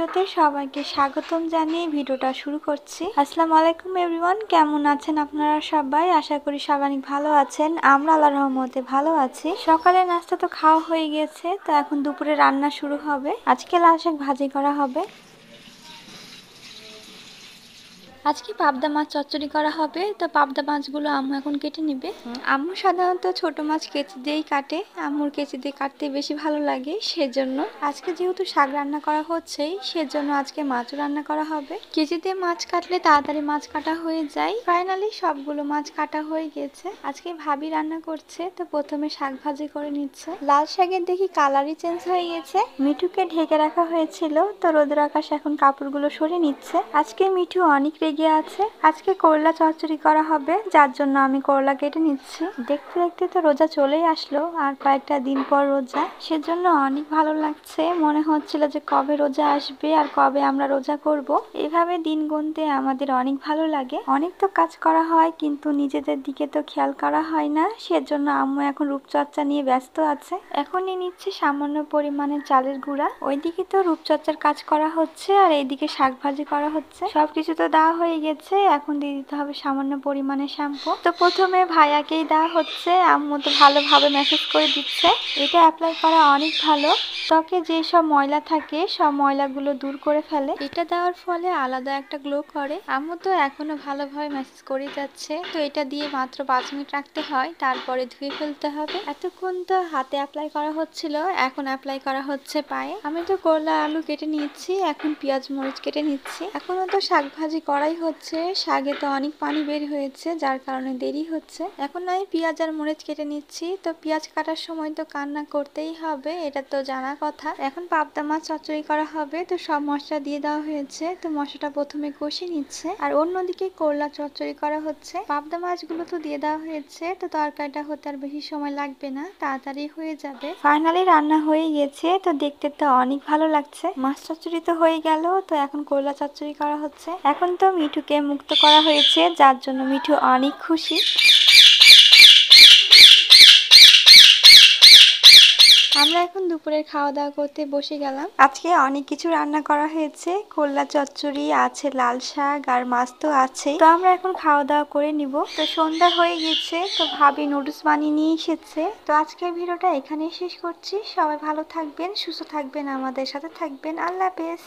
ভিডিওতে সবাইকে স্বাগতম জানিয়ে ভিডিওটা শুরু করছি। আসসালামু আলাইকুম এভরিওয়ান, কেমন আছেন আপনারা সবাই? আশা করি সবাই অনেক ভালো আছেন। আমরা আল্লাহর রহমতে ভালো আছি। সকালে নাস্তা তো খাওয়া হয়ে গেছে, তো এখন দুপুরে রান্না শুরু হবে। আজকে লাল শাক ভাজি করা হবে। আজকে পাবদা মাছ চচ্চড়ি করা হবে। তো পাবদা মাছগুলো আম্মু এখন কেটে নিবে। আম্মু সাধারণত ছোট মাছ কেচি দিয়েই কাটে, আম্মুর কেচি দিয়ে কাটতে বেশি ভালো লাগে, সেজন্য আজকে যেহেতু শাক রান্না করা হচ্ছেই সেজন্য আজকে মাছও রান্না করা হবে। কেচি দিয়ে মাছ কাটলে তাড়াতাড়ি মাছ কাটা হয়ে যায়। ফাইনালি সবগুলো মাছ কাটা হয়ে গেছে। আজকে ভাবি রান্না করছে, তো প্রথমে শাক ভাজি করে নিচ্ছে। লাল শাকের দেখি কালারই চেঞ্জ হয়ে গেছে। মিঠুকে ঢেকে রাখা হয়েছিল, তো রোদের আকাশ এখন কাপড়গুলো সরিয়ে নিচ্ছে। আজকে মিঠু অনেক রেগে আছে। আজকে করলা চচ্চড়ি করা হবে, যার জন্য আমি করলা কেটে নিচ্ছি। দেখতে দেখতে তো রোজা চলেই আসলো, আর কয়েকটা দিন পর রোজা, সেজন্য অনেক ভালো লাগছে। মনে হচ্ছিল যে কবে রোজা আসবে আর কবে আমরা রোজা করব। এভাবে দিন গুনতে আমাদের অনেক ভালো লাগে। অনেক তো কাজ করা হয়, কিন্তু নিজেদের দিকে তো খেয়াল করা হয় না, সেজন্য আম্মু এখন রূপচর্চা নিয়ে ব্যস্ত আছে। এখনই নিচ্ছে সামান্য পরিমাণে চালের গুঁড়া। ওইদিকে তো রূপচর্চার কাজ করা হচ্ছে, আর এইদিকে শাক ভাজি করা হচ্ছে। সবকিছু তো দেওয়া হয়ে গেছে, এখন দিয়ে দিতে হবে সামান্য পরিমাণে শ্যাম্পু। তো প্রথমে ভাইয়াকেই দেওয়া হচ্ছে, আম্মু তো ভালোভাবে মেসেজ করে দিচ্ছে। এটা অ্যাপ্লাই করা অনেক ভালো, ত্বকে যে সব ময়লা থাকে সব ময়লাগুলো দূর করে ফেলে। এটা দেওয়ার ফলে আলাদা একটা গ্লো করে। আম্মু তো এখনো ভালোভাবে মেসেজ করে যাচ্ছে। তো এটা দিয়ে মাত্র 5 মিনিট রাখতে হয়, তারপরে ধুয়ে ফেলতে হবে। এতক্ষণ তো হাতে অ্যাপ্লাই করা হচ্ছিল, এখন অ্যাপ্লাই করা হচ্ছে পায়ে। আমি তো করলা আলু কেটে নিচ্ছি, এখন পেঁয়াজ মরিচ কেটে নিচ্ছি। এখনো তো শাক ভাজি করাই হচ্ছে, শাকে তো অনেক পানি বের হয়েছে, যার কারণে দেরি হচ্ছে। এখন আমি পেঁয়াজ আর মরিচ কেটে নিচ্ছি। তো পেঁয়াজ কাটার সময় তো কান্না করতেই হবে, এটা তো জানা কথা। এখন পাবদা মাছ চচ্চড়ি করা হবে, তো সব মশলা দিয়ে দেওয়া হয়েছে। তো মশলাটা প্রথমে কষে নিচ্ছে, আর অন্যদিকে করলা চচ্চড়ি করা হচ্ছে। পাবদা মাছগুলো তো দিয়ে দেওয়া হয়েছে, তো তরকারিটা হতে আর বেশি সময় লাগবে না, তাড়াতাড়ি হয়ে যাবে। ফাইনালি রান্না হয়ে গেছে, তো দেখতে তো অনেক ভালো লাগছে। মাছ চচ্চড়ি তো হয়ে গেল, তো এখন করলা চচ্চড়ি করা হচ্ছে। এখন তো মিঠুকে মুক্ত করা হয়েছে, যার জন্য মিঠু অনেক খুশি। আমরা এখন দুপুরের খাওয়া দাওয়া করতে বসে গেলাম। আজকে অনেক কিছু রান্না করা হয়েছে, করলা চচ্চড়ি আছে, লাল শাক আর মাছ তো আছে। তো আমরা এখন খাওয়া দাওয়া করে নিব। তো সন্ধ্যা হয়ে গেছে, তো ভাবি নুডলস বানিয়ে নিয়ে এসেছে। তো আজকের ভিডিওটা এখানেই শেষ করছি। সবাই ভালো থাকবেন, সুস্থ থাকবেন, আমাদের সাথে থাকবেন। আল্লাহ হাফেজ।